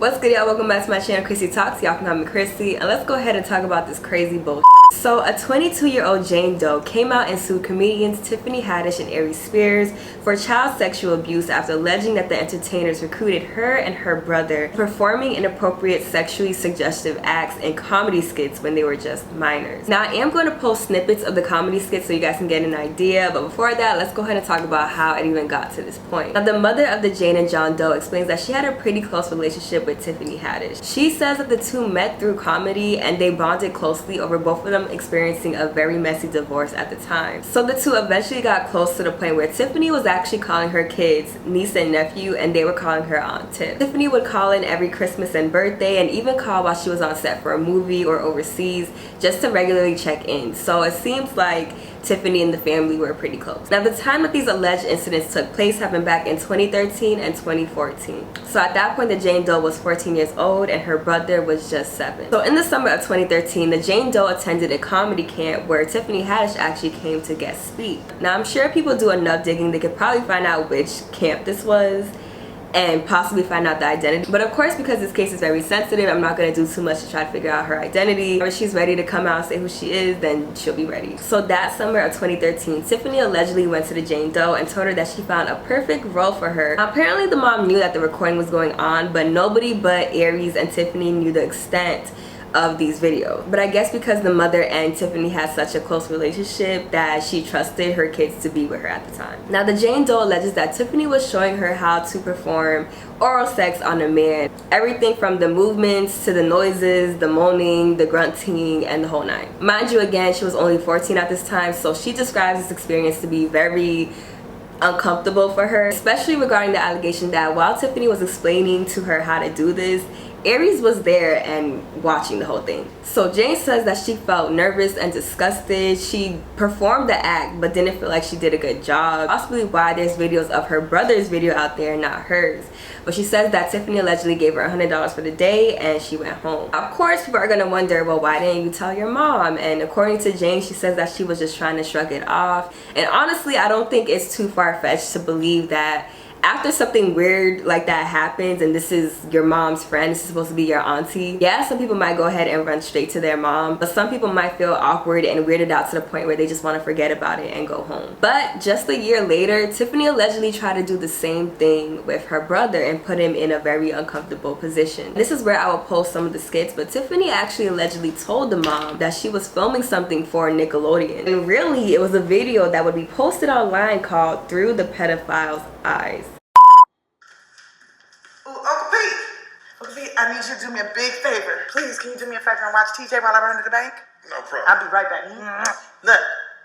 What's good, y'all? Welcome back to my channel, Chrissyy Talks. Y'all can call me Chrissyy, and let's go ahead and talk about this crazy bullshit. So, a 22-year-old Jane Doe came out and sued comedians Tiffany Haddish and Aries for child sexual abuse after alleging that the entertainers recruited her and her brother performing inappropriate sexually suggestive acts and comedy skits when they were just minors. Now, I am going to post snippets of the comedy skits so you guys can get an idea, but before that, let's go ahead and talk about how it even got to this point. Now, the mother of the Jane and John Doe explains that she had a pretty close relationship with Tiffany Haddish. She says that the two met through comedy and they bonded closely over both of them experiencing a very messy divorce at the time. So the two eventually got close to the point where Tiffany was actually calling her kids niece and nephew, and they were calling her Aunt Tiff. Tiffany would call in every Christmas and birthday, and even call while she was on set for a movie or overseas just to regularly check in. So it seems like Tiffany and the family were pretty close. Now, the time that these alleged incidents took place happened back in 2013 and 2014. So at that point, the Jane Doe was 14 years old and her brother was just 7. So in the summer of 2013, the Jane Doe attended a comedy camp where Tiffany Haddish actually came to guest speak. Now, I'm sure if people do enough digging, they could probably find out which camp this was and possibly find out the identity. But of course, because this case is very sensitive, I'm not going to do too much to try to figure out her identity. If she's ready to come out and say who she is, then she'll be ready. So that summer of 2013, Tiffany allegedly went to the Jane Doe and told her that she found a perfect role for her. Now, apparently the mom knew that the recording was going on, but nobody but Aries and Tiffany knew the extent of these videos. But I guess because the mother and Tiffany had such a close relationship that she trusted her kids to be with her at the time. Now, the Jane Doe alleges that Tiffany was showing her how to perform oral sex on a man. Everything from the movements to the noises, the moaning, the grunting, and the whole nine. Mind you, again, she was only 14 at this time, so she describes this experience to be very uncomfortable for her, especially regarding the allegation that while Tiffany was explaining to her how to do this, Aries was there and watching the whole thing. So Jane says that she felt nervous and disgusted. She performed the act but didn't feel like she did a good job. Possibly why there's videos of her brother's video out there, not hers. But she says that Tiffany allegedly gave her $100 for the day and she went home. Of course, people are gonna wonder, well, why didn't you tell your mom? And according to Jane, she says that she was just trying to shrug it off. And honestly, I don't think it's too far-fetched to believe that after something weird like that happens and this is your mom's friend, this is supposed to be your auntie, yeah, some people might go ahead and run straight to their mom, but some people might feel awkward and weirded out to the point where they just want to forget about it and go home. But just a year later, Tiffany allegedly tried to do the same thing with her brother and put him in a very uncomfortable position. This is where I will post some of the skits, but Tiffany actually allegedly told the mom that she was filming something for Nickelodeon. And really, it was a video that would be posted online called Through the Pedophile's Eyes. Uncle Pete, I need you to do me a big favor. Please, can you do me a favor and watch TJ while I run to the bank? No problem. I'll be right back. Look,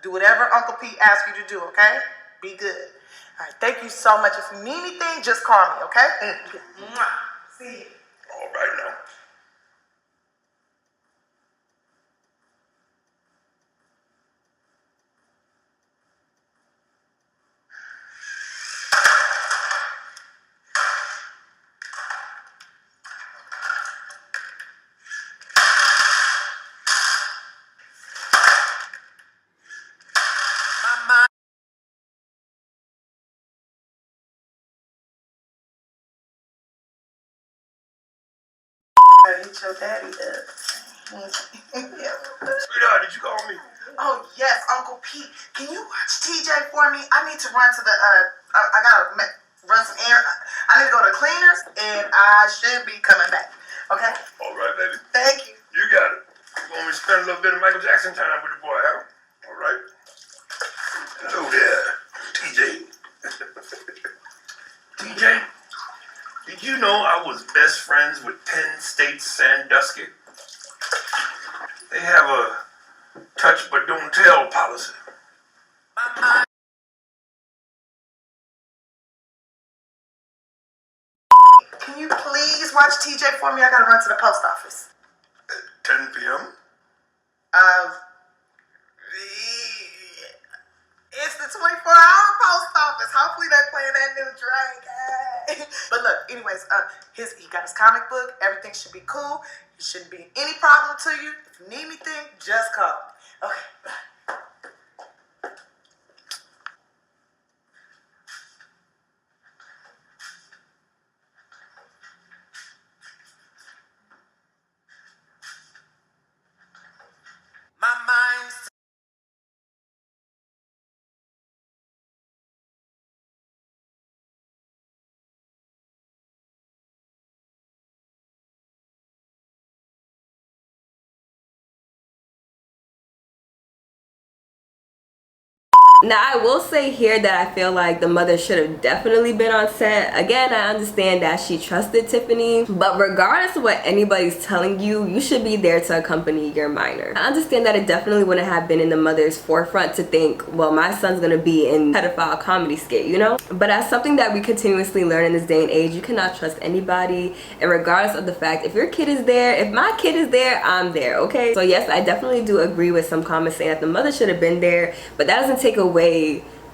do whatever Uncle Pete asks you to do, okay? Be good. All right, thank you so much. If you need anything, just call me, okay? See you. All right now. Hit your daddy up. Yeah. Sweetheart, did you call me? Oh, yes, Uncle Pete. Can you watch TJ for me? I need to run to the, I gotta run some air. I need to go to cleaners, and I should be coming back. Okay? All right, baby. Thank you. You got it. You want me to spend a little bit of Michael Jackson time with the boy, huh? All right. Hello there, TJ. TJ, did you know I was best friends with Penn State Sandusky? They have a touch but don't tell policy. Can you please watch TJ for me? I gotta run to the post office. At 10 p.m.? It's the 24-hour post office. Hopefully they're playing that new Drake. But look, anyways, he got his comic book. Everything should be cool. It shouldn't be any problem to you. If you need anything, just call me. Okay, bye. Now I will say here that I feel like the mother should have definitely been on set. Again, I understand that she trusted Tiffany, but regardless of what anybody's telling you, you should be there to accompany your minor. I understand that it definitely wouldn't have been in the mother's forefront to think, well, my son's gonna be in pedophile comedy skit, you know? But as something that we continuously learn in this day and age, you cannot trust anybody, and regardless of the fact, if your kid is there, if my kid is there, I'm there, okay? So yes, I definitely do agree with some comments saying that the mother should have been there, but that doesn't take away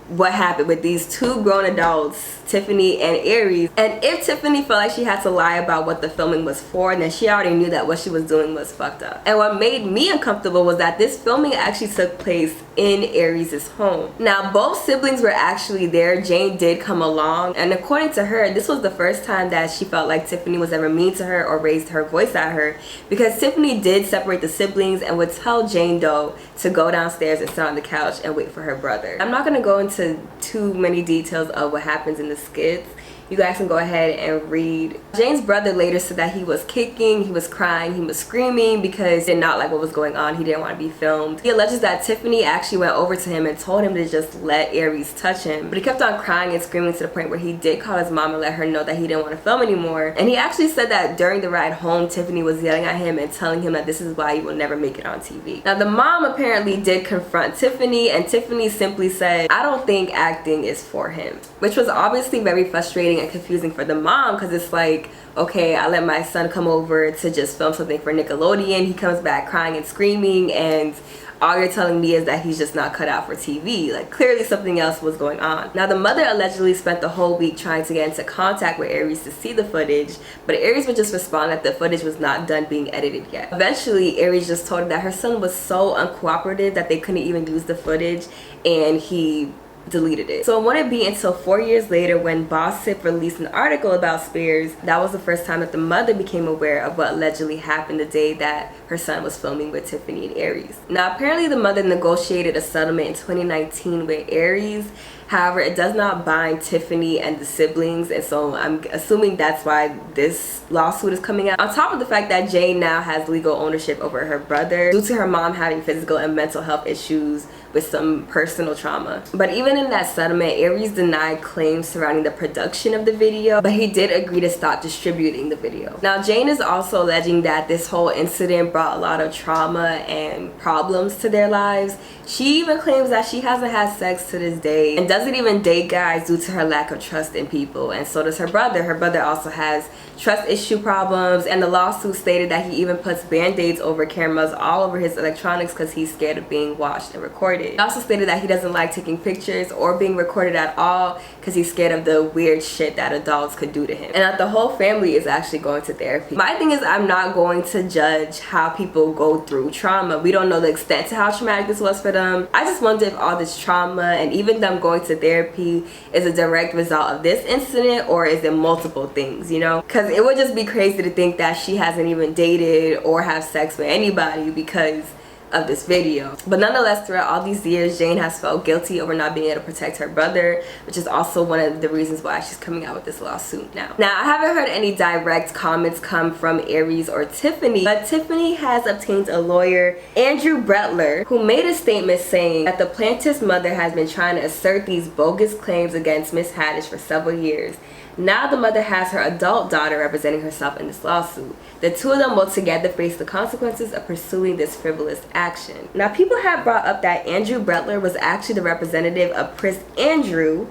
what happened with these two grown adults, Tiffany and Aries. And if Tiffany felt like she had to lie about what the filming was for, then she already knew that what she was doing was fucked up. And what made me uncomfortable was that this filming actually took place in Aries' home. Now both siblings were actually there. Jane did come along, and according to her, this was the first time that she felt like Tiffany was ever mean to her or raised her voice at her, because Tiffany did separate the siblings and would tell Jane Doe to go downstairs and sit on the couch and wait for her brother. I'm not gonna go into too many details of what happens in the skits. You guys can go ahead and read. Jane's brother later said that he was kicking, he was crying, he was screaming because he did not like what was going on. He didn't want to be filmed. He alleges that Tiffany actually went over to him and told him to just let Aries touch him, but he kept on crying and screaming to the point where he did call his mom and let her know that he didn't want to film anymore. And he actually said that during the ride home, Tiffany was yelling at him and telling him that this is why you will never make it on TV. Now the mom apparently did confront Tiffany, and Tiffany simply said, "I don't think acting is for him," which was obviously very frustrating and confusing for the mom, because it's like, okay, I let my son come over to just film something for Nickelodeon, he comes back crying and screaming, and all you're telling me is that he's just not cut out for TV. Like, clearly something else was going on. Now the mother allegedly spent the whole week trying to get into contact with Aries to see the footage, but Aries would just respond that the footage was not done being edited yet. Eventually Aries just told her that her son was so uncooperative that they couldn't even use the footage, and he deleted it. So it wouldn't be until 4 years later when Gossip released an article about Spears that was the first time that the mother became aware of what allegedly happened the day that her son was filming with Tiffany and Aries. Now apparently the mother negotiated a settlement in 2019 with Aries. However, it does not bind Tiffany and the siblings, and so I'm assuming that's why this lawsuit is coming out. On top of the fact that Jane now has legal ownership over her brother due to her mom having physical and mental health issues with some personal trauma. But even in that settlement, Aries denied claims surrounding the production of the video, but he did agree to stop distributing the video. Now Jane is also alleging that this whole incident brought a lot of trauma and problems to their lives. She even claims that she hasn't had sex to this day and doesn't even date guys due to her lack of trust in people, and so does her brother. Her brother also has trust issue problems, and the lawsuit stated that he even puts band-aids over cameras all over his electronics because he's scared of being watched and recorded. He also stated that he doesn't like taking pictures or being recorded at all because he's scared of the weird shit that adults could do to him, and that the whole family is actually going to therapy. My thing is, I'm not going to judge how people go through trauma. We don't know the extent to how traumatic this was for them. I just wonder if all this trauma and even them going to therapy is a direct result of this incident, or is it multiple things, you know? Because it would just be crazy to think that she hasn't even dated or have sex with anybody because of this video. But nonetheless, throughout all these years, Jane has felt guilty over not being able to protect her brother, which is also one of the reasons why she's coming out with this lawsuit now. Now, I haven't heard any direct comments come from Aries or Tiffany, but Tiffany has obtained a lawyer, Andrew Bretler, who made a statement saying that the plaintiff's mother has been trying to assert these bogus claims against Miss Haddish for several years. Now the mother has her adult daughter representing herself in this lawsuit. The two of them will together face the consequences of pursuing this frivolous action. Now people have brought up that Andrew Bretler was actually the representative of Prince Andrew,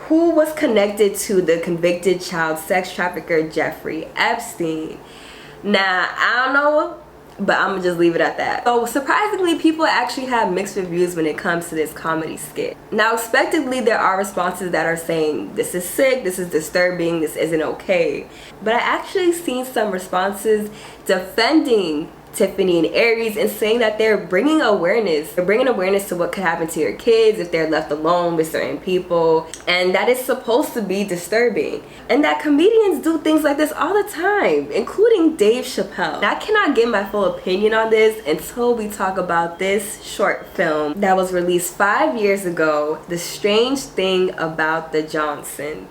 who was connected to the convicted child sex trafficker Jeffrey Epstein. Now I don't know, but I'm gonna just leave it at that. So surprisingly, people actually have mixed reviews when it comes to this comedy skit. Now expectedly, there are responses that are saying this is sick, this is disturbing, this isn't okay, but I actually seen some responses defending Tiffany and Aries and saying that they're bringing awareness. They're bringing awareness to what could happen to your kids if they're left alone with certain people, and that is supposed to be disturbing. And that comedians do things like this all the time, including Dave Chappelle. Now, I cannot give my full opinion on this until we talk about this short film that was released 5 years ago, The Strange Thing About the Johnsons.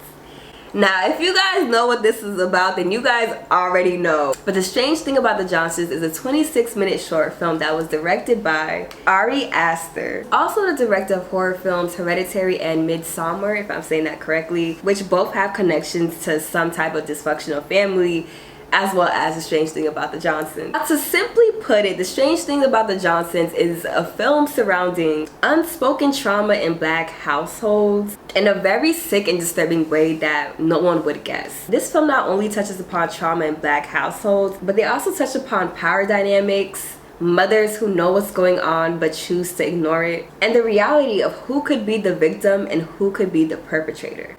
Now, if you guys know what this is about, then you guys already know. But the strange thing about the Johnsons is a 26-minute short film that was directed by Ari Aster, also the director of horror films Hereditary and Midsommar, if I'm saying that correctly, which both have connections to some type of dysfunctional family, as well as The Strange Thing About the Johnsons. Now, to simply put it, The Strange Thing About the Johnsons is a film surrounding unspoken trauma in Black households in a very sick and disturbing way that no one would guess. This film not only touches upon trauma in Black households, but they also touch upon power dynamics, mothers who know what's going on but choose to ignore it, and the reality of who could be the victim and who could be the perpetrator.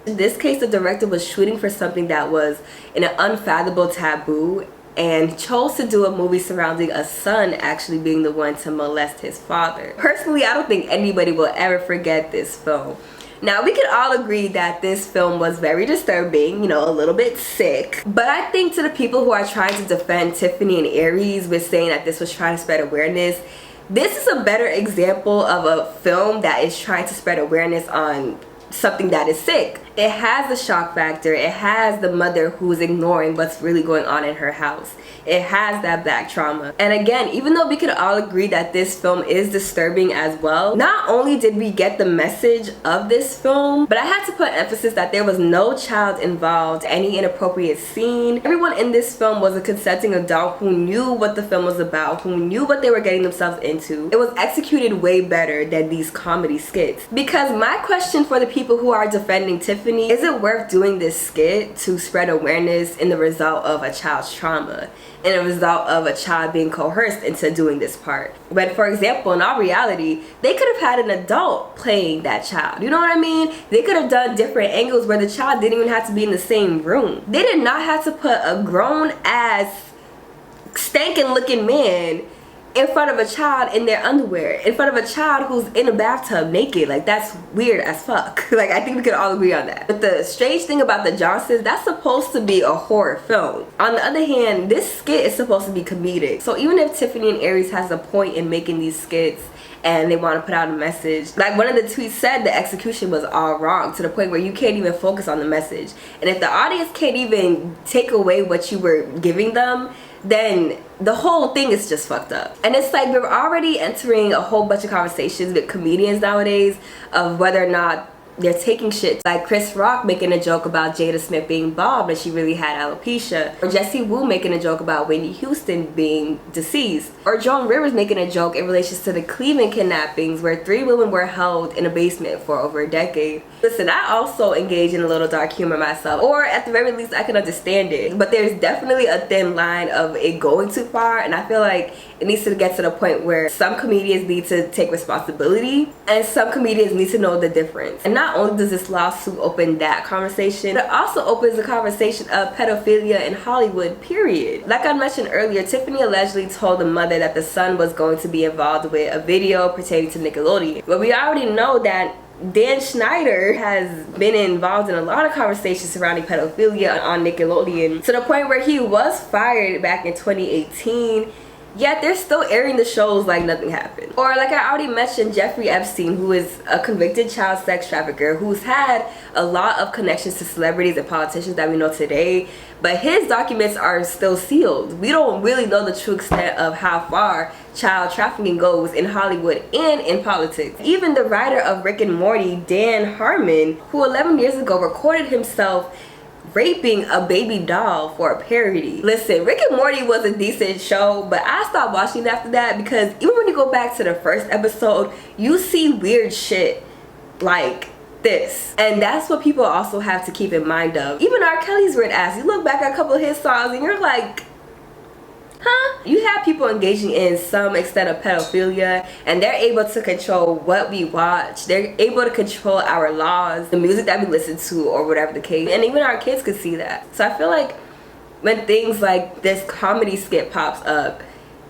In this case, the director was shooting for something that was an unfathomable taboo and chose to do a movie surrounding a son actually being the one to molest his father. Personally, I don't think anybody will ever forget this film. Now, we could all agree that this film was very disturbing, you know, a little bit sick. But I think to the people who are trying to defend Tiffany and Aries with saying that this was trying to spread awareness, this is a better example of a film that is trying to spread awareness on something that is sick. It has the shock factor. It has the mother who's ignoring what's really going on in her house. It has that Black trauma. And again, even though we could all agree that this film is disturbing as well, not only did we get the message of this film, but I had to put emphasis that there was no child involved, any inappropriate scene. Everyone in this film was a consenting adult who knew what the film was about, who knew what they were getting themselves into. It was executed way better than these comedy skits. Because my question for the people who are defending Tiffany, is it worth doing this skit to spread awareness in the result of a child's trauma, and a result of a child being coerced into doing this part? But for example, in all reality, they could have had an adult playing that child. You know what I mean? They could have done different angles where the child didn't even have to be in the same room. They did not have to put a grown ass stankin' looking man in front of a child in their underwear, in front of a child who's in a bathtub naked. Like, that's weird as fuck. Like, I think we could all agree on that. But the strange thing about the Johnsons, that's supposed to be a horror film. On the other hand, this skit is supposed to be comedic. So even if Tiffany and Aries has a point in making these skits and they want to put out a message, like one of the tweets said, the execution was all wrong, to the point where you can't even focus on the message. And if the audience can't even take away what you were giving them, then the whole thing is just fucked up. And it's like we're already entering a whole bunch of conversations with comedians nowadays of whether or not they're taking shit. Like Chris Rock making a joke about Jada Smith being bald but she really had alopecia, or Jesse Wu making a joke about Whitney Houston being deceased, or Joan Rivers making a joke in relation to the Cleveland kidnappings where 3 women were held in a basement for over a decade. Listen, I also engage in a little dark humor myself, or at the very least I can understand it, but there's definitely a thin line of it going too far, and I feel like it needs to get to the point where some comedians need to take responsibility and some comedians need to know the difference. And not only does this lawsuit open that conversation, it also opens the conversation of pedophilia in Hollywood, period. Like I mentioned earlier, Tiffany allegedly told the mother that the son was going to be involved with a video pertaining to Nickelodeon. But we already know that Dan Schneider has been involved in a lot of conversations surrounding pedophilia on Nickelodeon, to the point where he was fired back in 2018. Yet they're still airing the shows like nothing happened. Or like I already mentioned, Jeffrey Epstein, who is a convicted child sex trafficker who's had a lot of connections to celebrities and politicians that we know today, but his documents are still sealed. We don't really know the true extent of how far child trafficking goes in Hollywood and in politics. Even the writer of Rick and Morty, Dan Harmon, who 11 years ago recorded himself raping a baby doll for a parody. Listen, Rick and Morty was a decent show, but I stopped watching it after that because even when you go back to the first episode, you see weird shit like this. And that's what people also have to keep in mind of. Even R. Kelly's weird ass. You look back at a couple of his songs and you're like, huh? You have people engaging in some extent of pedophilia and they're able to control what we watch. They're able to control our laws, the music that we listen to, or whatever the case. And even our kids could see that. So I feel like when things like this comedy skit pops up,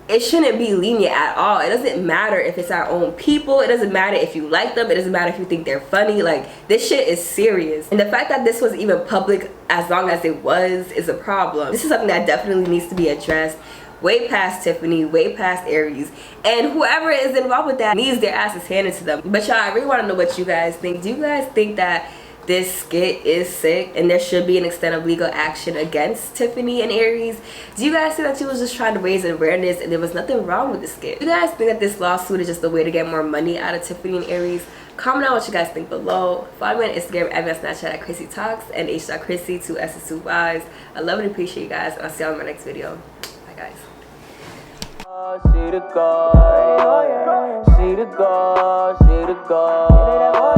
it shouldn't be lenient at all. It doesn't matter if it's our own people. It doesn't matter if you like them. It doesn't matter if you think they're funny. Like, this shit is serious. And the fact that this was even public as long as it was is a problem. This is something that definitely needs to be addressed. Way past Tiffany, way past Aries, and whoever is involved with that needs their asses handed to them. But y'all, I really want to know what you guys think. Do you guys think that this skit is sick and there should be an extent of legal action against Tiffany and Aries. Do you guys think that she was just trying to raise awareness and there was nothing wrong with the skit? Do you guys think that this lawsuit is just a way to get more money out of Tiffany and Aries? Comment down what you guys think below. Follow me on Instagram and Snapchat at Chrissyy Talks and h.chrissyy 2 S's 2 Y's. I love and appreciate you guys, and I'll see y'all in my next video. Bye guys. She the god, she the god, she the god.